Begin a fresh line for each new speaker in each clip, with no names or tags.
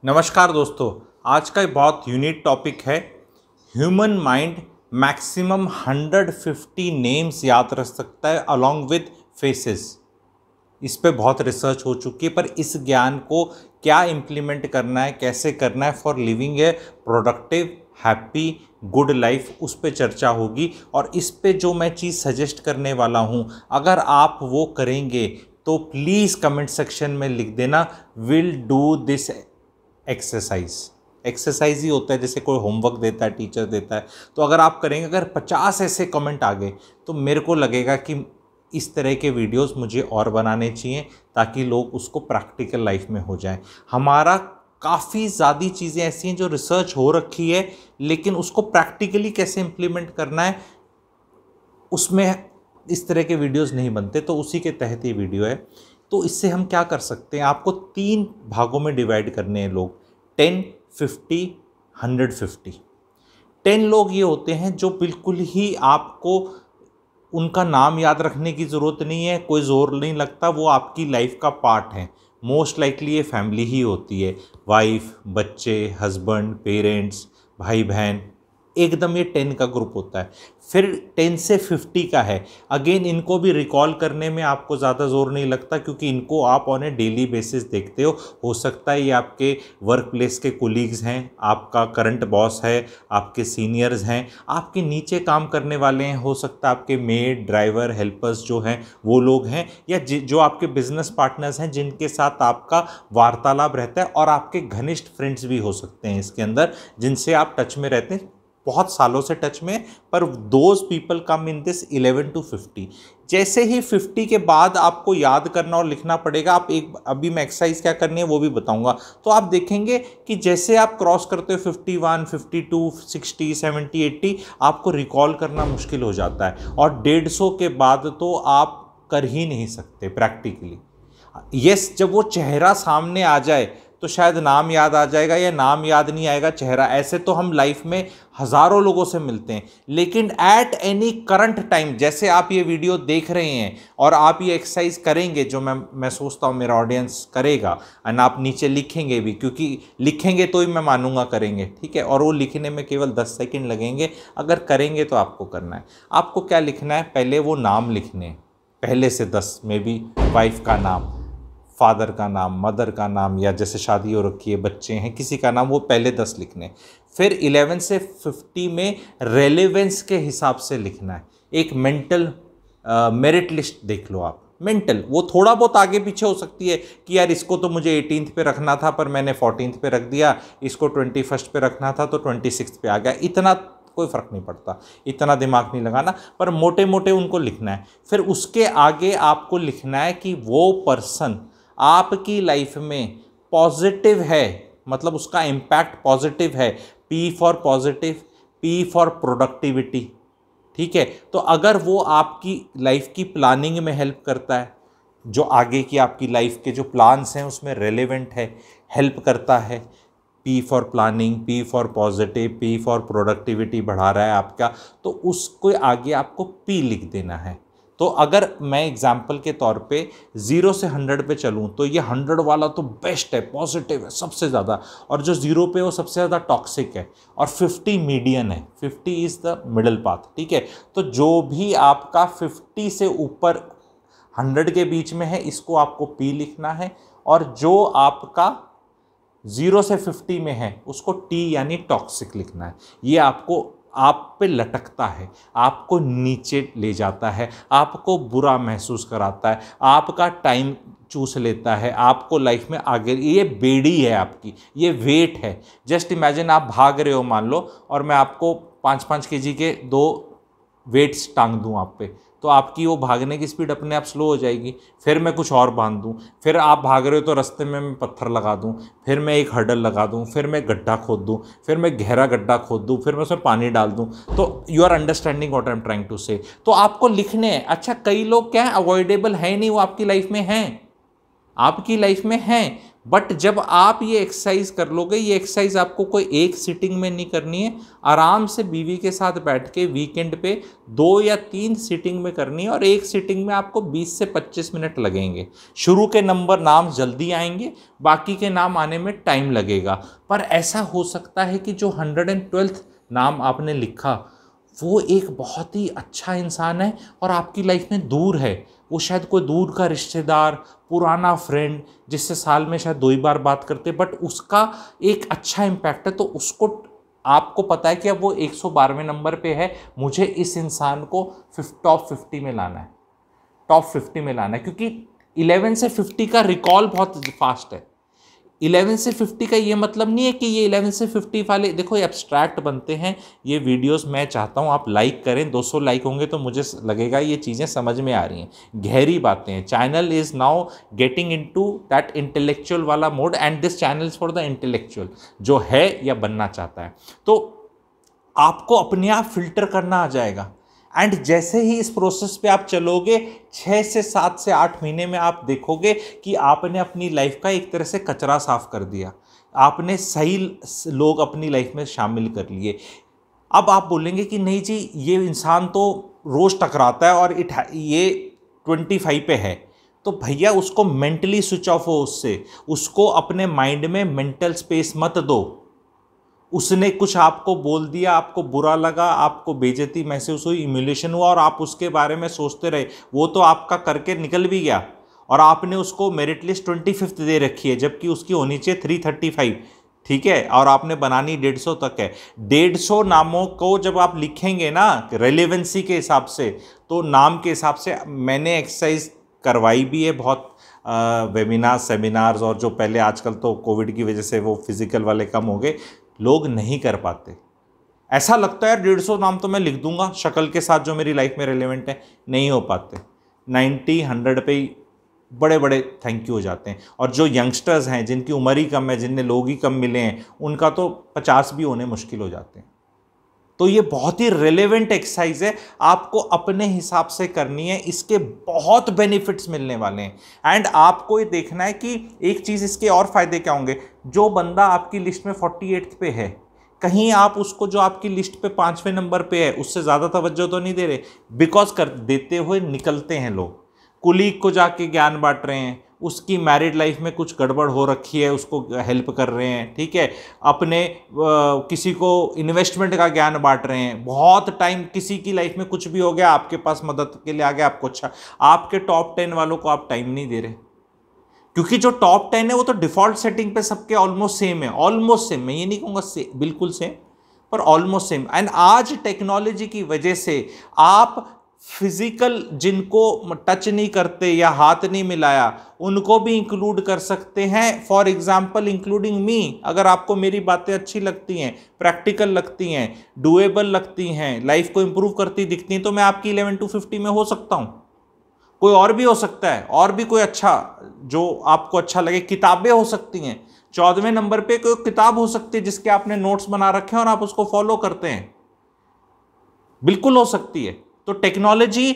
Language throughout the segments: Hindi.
नमस्कार दोस्तों, आज का एक बहुत यूनिक टॉपिक है। ह्यूमन माइंड मैक्सिमम 150 नेम्स याद रख सकता है अलॉन्ग विद फेसेस। इस पे बहुत रिसर्च हो चुकी है, पर इस ज्ञान को क्या इम्प्लीमेंट करना है, कैसे करना है for living A productive happy good life, उस पे चर्चा होगी। और इस पे जो मैं चीज़ सजेस्ट करने वाला हूँ, अगर आप वो करेंगे तो प्लीज़ कमेंट सेक्शन में लिख देना, विल डू दिस एक्सरसाइज ही होता है, जैसे कोई होमवर्क देता है, टीचर देता है। तो अगर आप करेंगे, अगर 50 ऐसे कमेंट आ गए तो मेरे को लगेगा कि इस तरह के वीडियोस मुझे और बनाने चाहिए, ताकि लोग उसको प्रैक्टिकल लाइफ में हो जाए। हमारा काफ़ी ज़्यादा चीज़ें ऐसी हैं जो रिसर्च हो रखी है, लेकिन उसको प्रैक्टिकली कैसे इम्प्लीमेंट करना है उसमें इस तरह के वीडियोस नहीं बनते। तो उसी के तहत ये वीडियो है। तो इससे हम क्या कर सकते हैं, आपको 3 भागों में डिवाइड करने हैं लोग, 10, 50, 150। 10 लोग ये होते हैं जो बिल्कुल ही आपको उनका नाम याद रखने की ज़रूरत नहीं है, कोई ज़ोर नहीं लगता, वो आपकी लाइफ का पार्ट है। मोस्ट लाइकली ये फैमिली ही होती है, वाइफ, बच्चे, हस्बैंड, पेरेंट्स, भाई बहन, एकदम ये 10 का ग्रुप होता है। फिर 10 से 50 का है। अगेन इनको भी रिकॉल करने में आपको ज़्यादा ज़ोर नहीं लगता, क्योंकि इनको आप ऑन ए डेली बेसिस देखते हो सकता है ये आपके वर्क प्लेस के कोलीग्स हैं, आपका करंट बॉस है, आपके सीनियर्स हैं, आपके नीचे काम करने वाले हैं, हो सकता है आपके मेड, ड्राइवर, हेल्पर्स जो हैं वो लोग हैं, या जो आपके बिजनेस पार्टनर्स हैं जिनके साथ आपका वार्तालाप रहता है, और आपके घनिष्ठ फ्रेंड्स भी हो सकते हैं इसके अंदर, जिनसे आप टच में रहते हैं, बहुत सालों से टच में। पर those people come in this 11 to 50। जैसे ही 50 के बाद आपको याद करना और लिखना पड़ेगा। आप अभी मैं एक्सरसाइज क्या करनी है वो भी बताऊंगा। तो आप देखेंगे कि जैसे आप क्रॉस करते हो 51, 52, 60, 70, 80, आपको रिकॉल करना मुश्किल हो जाता है, और 150 के बाद तो आप कर ही नहीं सकते प्रैक्टिकली। यस, जब वो चेहरा सामने आ जाए तो शायद नाम याद आ जाएगा, या नाम याद नहीं आएगा, चेहरा। ऐसे तो हम लाइफ में हज़ारों लोगों से मिलते हैं, लेकिन एट एनी करंट टाइम, जैसे आप ये वीडियो देख रहे हैं और आप ये एक्सरसाइज करेंगे, जो मैं सोचता हूँ मेरा ऑडियंस करेगा, एंड आप नीचे लिखेंगे भी, क्योंकि लिखेंगे तो ही मैं मानूंगा करेंगे, ठीक है। और वो लिखने में केवल 10 सेकंड लगेंगे, अगर करेंगे तो आपको करना है। आपको क्या लिखना है, पहले वो नाम लिखने हैं, पहले से 10, में भी वाइफ का नाम, फादर का नाम, मदर का नाम, या जैसे शादी हो रखी है, बच्चे हैं, किसी का नाम, वो पहले 10 लिखने। फिर 11 से 50 में रेलेवेंस के हिसाब से लिखना है। एक मेंटल मेरिट लिस्ट देख लो आप। मेंटल वो थोड़ा बहुत आगे पीछे हो सकती है कि यार इसको तो मुझे 18th पे रखना था पर मैंने 14th पे रख दिया, इसको 21st पे रखना था तो 26th पे आ गया। इतना कोई फ़र्क नहीं पड़ता, इतना दिमाग नहीं लगाना, पर मोटे मोटे उनको लिखना है। फिर उसके आगे आपको लिखना है कि वो पर्सन आपकी लाइफ में पॉजिटिव है, मतलब उसका इम्पैक्ट पॉजिटिव है। P for positive, P for productivity, ठीक है। तो अगर वो आपकी लाइफ की प्लानिंग में हेल्प करता है, जो आगे की आपकी लाइफ के जो प्लान्स हैं उसमें रेलेवेंट है, हेल्प करता है, P for planning, P for positive, P for productivity बढ़ा रहा है आपका, तो उसको आगे आपको P लिख देना है। तो अगर मैं एग्जाम्पल के तौर पे 0 से 100 पे चलूँ तो ये 100 वाला तो बेस्ट है, पॉजिटिव है सबसे ज़्यादा, और जो 0 पे वो सबसे ज़्यादा टॉक्सिक है, और 50 मीडियन है, 50 इज़ द मिडल पाथ, ठीक है। तो जो भी आपका 50 से ऊपर 100 के बीच में है, इसको आपको P लिखना है, और जो आपका 0 से 50 में है उसको T यानी टॉक्सिक लिखना है। ये आपको आप पे लटकता है, आपको नीचे ले जाता है, आपको बुरा महसूस कराता है, आपका टाइम चूस लेता है, आपको लाइफ में आगे, ये बेड़ी है आपकी, ये वेट है। जस्ट इमेजिन आप भाग रहे हो मान लो, और मैं आपको 5-5 kg के 2 वेट्स टांग दूं आप पे, तो आपकी वो भागने की स्पीड अपने आप स्लो हो जाएगी। फिर मैं कुछ और बांध दूं, फिर आप भाग रहे हो तो रास्ते में मैं पत्थर लगा दूं, फिर मैं एक हर्डल लगा दूं, फिर मैं गड्ढा खोद दूं, फिर मैं गहरा गड्ढा खोद दूं, फिर मैं उसमें पानी डाल दूं। तो you are understanding what I am trying to say. तो आपको लिखने हैं। अच्छा, कई लोग क्या है, अवॉइडेबल है नहीं, वो आपकी लाइफ में हैं, आपकी लाइफ में हैं, बट जब आप ये एक्सरसाइज कर लोगे, ये एक्सरसाइज आपको कोई एक सिटिंग में नहीं करनी है, आराम से बीवी के साथ बैठ के वीकेंड पे 2 या 3 सिटिंग में करनी है, और एक सिटिंग में आपको 20 से 25 मिनट लगेंगे। शुरू के नाम जल्दी आएंगे, बाकी के नाम आने में टाइम लगेगा। पर ऐसा हो सकता है कि जो 112th नाम आपने लिखा वो एक बहुत ही अच्छा इंसान है और आपकी लाइफ में दूर है, वो शायद कोई दूर का रिश्तेदार, पुराना फ्रेंड जिससे साल में शायद 2 ही बार बात करते, बट उसका एक अच्छा इम्पैक्ट है। तो उसको, आपको पता है कि अब वो 112वें नंबर पे है, मुझे इस इंसान को टॉप 50 में लाना है, टॉप 50 में लाना है, क्योंकि 11 से 50 का रिकॉल बहुत फास्ट है। 11 से 50 का ये मतलब नहीं है कि ये 11 से 50 वाले, देखो ये एब्स्ट्रैक्ट बनते हैं ये वीडियोस। मैं चाहता हूँ आप लाइक करें, 200 लाइक होंगे तो मुझे लगेगा ये चीज़ें समझ में आ रही हैं, गहरी बातें हैं। Channel is now getting into that intellectual वाला mode, and this channel is for the intellectual जो है या बनना चाहता है। तो आपको अपने आप फिल्टर करना आ जाएगा, एंड जैसे ही इस प्रोसेस पे आप चलोगे 6 से 7 से 8 महीने में आप देखोगे कि आपने अपनी लाइफ का एक तरह से कचरा साफ कर दिया, आपने सही लोग अपनी लाइफ में शामिल कर लिए। अब आप बोलेंगे कि नहीं जी, ये इंसान तो रोज़ टकराता है और ये 25 पे है, तो भैया उसको मेंटली स्विच ऑफ हो उससे, उसको अपने माइंड में मेंटल स्पेस मत दो। उसने कुछ आपको बोल दिया, आपको बुरा लगा, आपको बेइज्जती महसूस हुई, इम्यूलेशन हुआ और आप उसके बारे में सोचते रहे, वो तो आपका करके निकल भी गया और आपने उसको मेरिट लिस्ट 25th दे रखी है, जबकि उसकी होनी चाहिए 335, ठीक है, और आपने बनानी 150 तक है। 150 नामों को जब आप लिखेंगे ना रेलेवेंसी के हिसाब से, तो नाम के हिसाब से मैंने एक्सरसाइज करवाई भी है बहुत, वेबिनार सेमिनार्स, और जो पहले, आजकल तो कोविड की वजह से वो फिजिकल वाले कम हो गए, लोग नहीं कर पाते। ऐसा लगता है यार 150 नाम तो मैं लिख दूंगा शक्ल के साथ जो मेरी लाइफ में रेलेवेंट है, नहीं हो पाते। 90 100 पे ही बड़े बड़े थैंक यू हो जाते हैं। और जो यंगस्टर्स हैं जिनकी उम्र ही कम है, जिन्हें लोग ही कम मिले हैं, उनका तो 50 भी होने मुश्किल हो जाते हैं। तो ये बहुत ही रेलेवेंट एक्सरसाइज है, आपको अपने हिसाब से करनी है, इसके बहुत बेनिफिट्स मिलने वाले हैं। एंड आपको ये देखना है कि एक चीज़, इसके और फायदे क्या होंगे। जो बंदा आपकी लिस्ट में 48th पे है, कहीं आप उसको जो आपकी लिस्ट पे 5वें नंबर पे है उससे ज़्यादा तवज्जो तो नहीं दे रहे, बिकॉज कर देते हुए निकलते हैं लोग। कुलीग को जाके ज्ञान बांट रहे हैं, उसकी मैरिड लाइफ में कुछ गड़बड़ हो रखी है उसको हेल्प कर रहे हैं, ठीक है, अपने किसी को इन्वेस्टमेंट का ज्ञान बांट रहे हैं। बहुत टाइम किसी की लाइफ में कुछ भी हो गया, आपके पास मदद के लिए आ गया, आपको अच्छा, आपके टॉप 10 वालों को आप टाइम नहीं दे रहे, क्योंकि जो टॉप 10 है वो तो डिफॉल्ट सेटिंग पे सबके ऑलमोस्ट सेम है, ऑलमोस्ट सेम, मैं ये नहीं कहूँगा बिल्कुल सेम, पर ऑलमोस्ट सेम। एंड आज टेक्नोलॉजी की वजह से आप फिजिकल, जिनको टच नहीं करते या हाथ नहीं मिलाया, उनको भी इंक्लूड कर सकते हैं। फॉर एग्जाम्पल इंक्लूडिंग मी, अगर आपको मेरी बातें अच्छी लगती हैं, प्रैक्टिकल लगती हैं, डुएबल लगती हैं, लाइफ को इंप्रूव करती दिखती हैं, तो मैं आपकी 11 to 50 में हो सकता हूँ। कोई और भी हो सकता है, और भी कोई अच्छा जो आपको अच्छा लगे। किताबें हो सकती हैं, 14वें नंबर पे कोई किताब हो सकती है जिसके आपने नोट्स बना रखे हैं और आप उसको फॉलो करते हैं, बिल्कुल हो सकती है। तो टेक्नोलॉजी,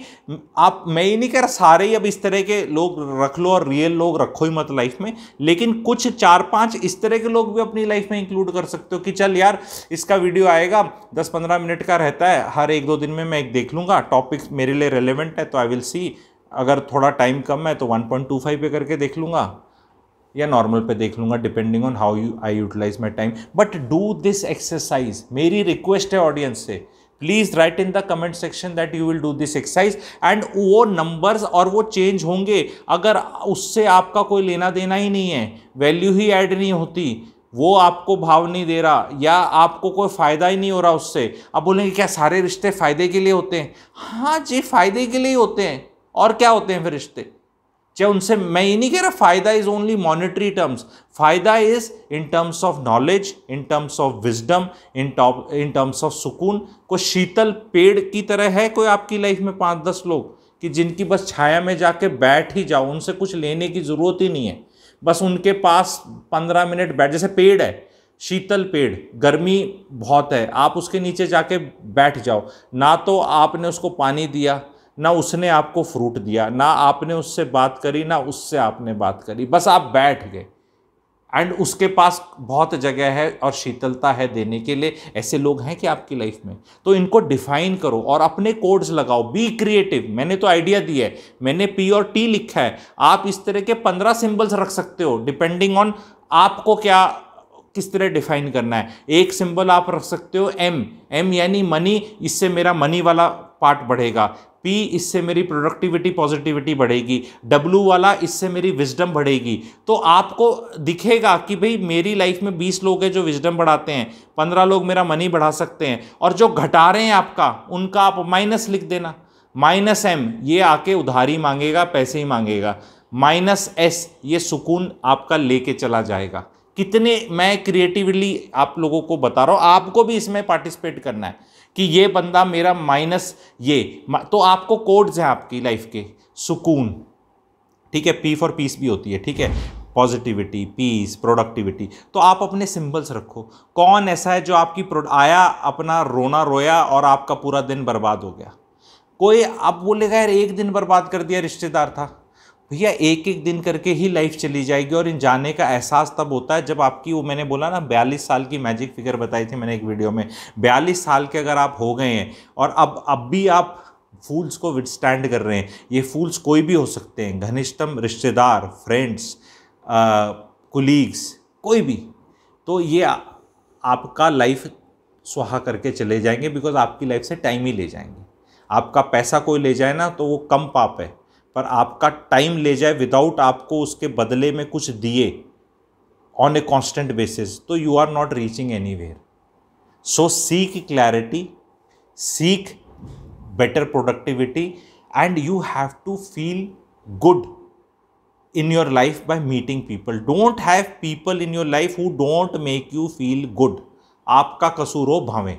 आप, मैं ये नहीं कह रहा सारे ही अब इस तरह के लोग रख लो और रियल लोग रखो ही मत लाइफ में, लेकिन कुछ 4-5 इस तरह के लोग भी अपनी लाइफ में इंक्लूड कर सकते हो कि चल यार इसका वीडियो आएगा 10-15 मिनट का रहता है, हर 1-2 दिन में मैं एक देख लूँगा, टॉपिक मेरे लिए रेलेवेंट है तो आई विल सी, अगर थोड़ा टाइम कम है तो 1.25 पे करके देख लूँगा या नॉर्मल पे देख लूँगा, depending on how I utilize my time. But do this exercise, मेरी रिक्वेस्ट है ऑडियंस से, please write in the comment section that you will do this exercise. And वो नंबर्स और वो चेंज होंगे अगर उससे आपका कोई लेना देना ही नहीं है, वैल्यू ही ऐड नहीं होती, वो आपको भाव नहीं दे रहा या आपको कोई फ़ायदा ही नहीं हो रहा उससे। अब बोलेंगे क्या सारे रिश्ते फ़ायदे के लिए होते हैं? हाँ जी, फ़ायदे के लिए होते हैं, और क्या होते हैं फिर रिश्ते? चाहे उनसे, मैं ये नहीं कह रहा फ़ायदा इज़ ओनली मॉनेटरी टर्म्स, फ़ायदा is in terms of knowledge, in terms of wisdom, in terms of सुकून। कोई शीतल पेड़ की तरह है कोई आपकी लाइफ में 5-10 लोग कि जिनकी बस छाया में जाके बैठ ही जाओ, उनसे कुछ लेने की ज़रूरत ही नहीं है, बस उनके पास 15 मिनट बैठ, जैसे पेड़ है, शीतल पेड़, गर्मी बहुत है, आप उसके नीचे जाके बैठ जाओ, ना तो आपने उसको पानी दिया, ना उसने आपको फ्रूट दिया, ना आपने उससे बात करी, ना उससे आपने बात करी, बस आप बैठ गए, एंड उसके पास बहुत जगह है और शीतलता है देने के लिए। ऐसे लोग हैं कि आपकी लाइफ में, तो इनको डिफाइन करो और अपने कोड्स लगाओ। Be creative. मैंने तो आइडिया दिया है, मैंने पी और टी लिखा है, आप इस तरह के 15 सिंबल्स रख सकते हो डिपेंडिंग ऑन आपको क्या किस तरह डिफाइन करना है। एक सिंबल आप रख सकते हो एम, एम यानी मनी, इससे मेरा मनी वाला पार्ट बढ़ेगा। पी, इससे मेरी प्रोडक्टिविटी पॉजिटिविटी बढ़ेगी। डब्ल्यू वाला, इससे मेरी विजडम बढ़ेगी। तो आपको दिखेगा कि भाई मेरी लाइफ में 20 लोग हैं जो विजडम बढ़ाते हैं, 15 लोग मेरा मनी बढ़ा सकते हैं, और जो घटा रहे हैं आपका, उनका आप माइनस लिख देना। माइनस एम, ये आके उधारी मांगेगा, पैसे ही मांगेगा। माइनस एस, ये सुकून आपका लेके चला जाएगा। कितने मैं क्रिएटिवली आप लोगों को बता रहा हूँ, आपको भी इसमें पार्टिसिपेट करना है कि ये बंदा मेरा माइनस ये, तो आपको कोड्स हैं आपकी लाइफ के। सुकून, ठीक है, पी फॉर पीस भी होती है, ठीक है, पॉजिटिविटी, पीस, प्रोडक्टिविटी। तो आप अपने सिंबल्स रखो। कौन ऐसा है जो आपकी आया, अपना रोना रोया और आपका पूरा दिन बर्बाद हो गया? कोई आप बोलेगा यार एक दिन बर्बाद कर दिया, रिश्तेदार था। भैया एक एक दिन करके ही लाइफ चली जाएगी, और इन जाने का एहसास तब होता है जब आपकी, वो मैंने बोला ना 42 साल की मैजिक फिगर बताई थी मैंने एक वीडियो में। 42 साल के अगर आप हो गए हैं और अब भी आप फूल्स को विथस्टैंड कर रहे हैं, ये फूल्स कोई भी हो सकते हैं, घनिष्ठतम रिश्तेदार, फ्रेंड्स, कुलीग्स, कोई भी, तो ये आपका लाइफ सुहा करके चले जाएंगे, बिकॉज आपकी लाइफ से टाइम ही ले जाएंगे। आपका पैसा कोई ले जाए ना तो वो कम पाप है, पर आपका टाइम ले जाए विदाउट आपको उसके बदले में कुछ दिए ऑन ए कांस्टेंट बेसिस, तो you are not reaching anywhere. So seek clarity, seek better productivity, and you have to feel good in your life by meeting people. Don't have people in your life who don't make you feel good. आपका कसूर हो भावें,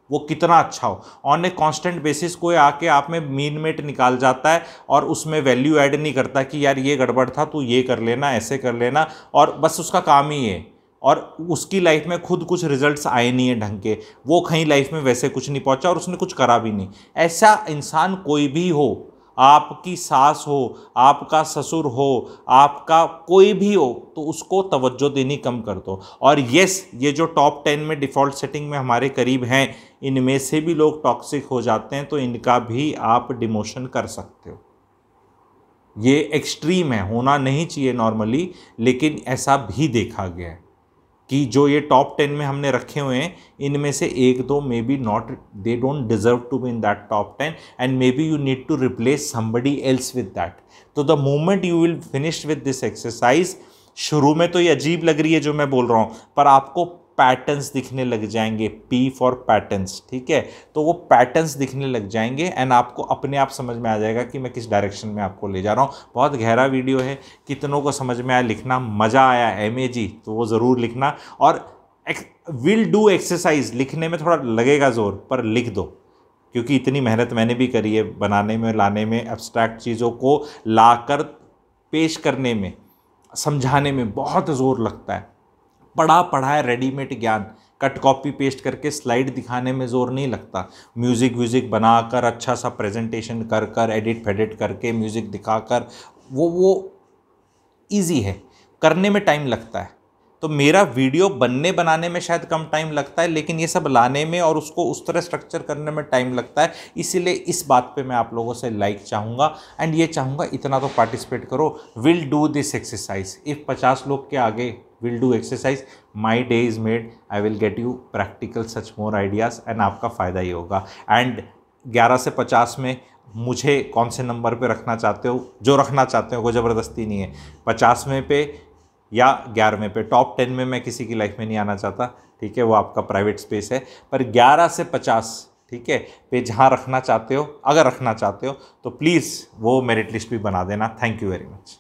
वो कितना अच्छा हो, ऑन ए कांस्टेंट बेसिस कोई आके आप में मीन मेट निकाल जाता है और उसमें वैल्यू ऐड नहीं करता कि यार ये गड़बड़ था, तू ये कर लेना, ऐसे कर लेना, और बस उसका काम ही है, और उसकी लाइफ में खुद कुछ रिजल्ट्स आए नहीं है ढंग के, वो कहीं लाइफ में वैसे कुछ नहीं पहुंचा और उसने कुछ करा भी नहीं। ऐसा इंसान कोई भी हो, आपकी सास हो, आपका ससुर हो, आपका कोई भी हो, तो उसको तवज्जो देनी कम कर दो। और येस, ये जो टॉप 10 में डिफ़ॉल्ट सेटिंग में हमारे करीब हैं, इनमें से भी लोग टॉक्सिक हो जाते हैं, तो इनका भी आप डिमोशन कर सकते हो। ये एक्सट्रीम है, होना नहीं चाहिए नॉर्मली, लेकिन ऐसा भी देखा गया है कि जो ये टॉप 10 में हमने रखे हुए हैं, इनमें से एक दो maybe not, they don't deserve to be in that top 10, and maybe you need to replace somebody else with that. तो the moment you will finish with this exercise, शुरू में तो ये अजीब लग रही है जो मैं बोल रहा हूँ, पर आपको पैटर्न्स दिखने लग जाएंगे। पी फॉर पैटर्न्स, ठीक है, तो वो पैटर्न्स दिखने लग जाएंगे एंड आपको अपने आप समझ में आ जाएगा कि मैं किस डायरेक्शन में आपको ले जा रहा हूँ। बहुत गहरा वीडियो है, कितनों को समझ में आया, लिखना मज़ा आया MAG तो वो ज़रूर लिखना, और विल डू एक्सरसाइज लिखने में थोड़ा लगेगा ज़ोर, पर लिख दो, क्योंकि इतनी मेहनत मैंने भी करी है बनाने में, लाने में, एब्स्ट्रैक्ट चीज़ों को लाकर पेश करने में, समझाने में बहुत ज़ोर लगता है। पढ़ा है रेडीमेड ज्ञान, कट कॉपी पेस्ट करके स्लाइड दिखाने में ज़ोर नहीं लगता। म्यूज़िक व्यूज़िक बनाकर अच्छा सा प्रेजेंटेशन कर एडिट फेडिट करके म्यूज़िक दिखाकर वो इजी है, करने में टाइम लगता है। तो मेरा वीडियो बनने बनाने में शायद कम टाइम लगता है, लेकिन ये सब लाने में और उसको उस तरह स्ट्रक्चर करने में टाइम लगता है। इसीलिए इस बात पे मैं आप लोगों से लाइक चाहूँगा, एंड ये चाहूँगा इतना तो पार्टिसिपेट करो। Will do this exercise, if 50 लोग के आगे will do exercise, my day is made, I will get you practical such more ideas, and आपका फ़ायदा ही होगा। एंड 11 से 50 में मुझे कौन से नंबर पे रखना चाहते हो, जो रखना चाहते हो, कोई ज़बरदस्ती नहीं है। 50वें पे या 11वें पे, टॉप 10 में मैं किसी की लाइफ में नहीं आना चाहता, ठीक है, वो आपका प्राइवेट स्पेस है। पर 11 से 50, ठीक है, पे जहाँ रखना चाहते हो, अगर रखना चाहते हो तो प्लीज़ वो मेरिट लिस्ट भी बना देना। Thank you very much.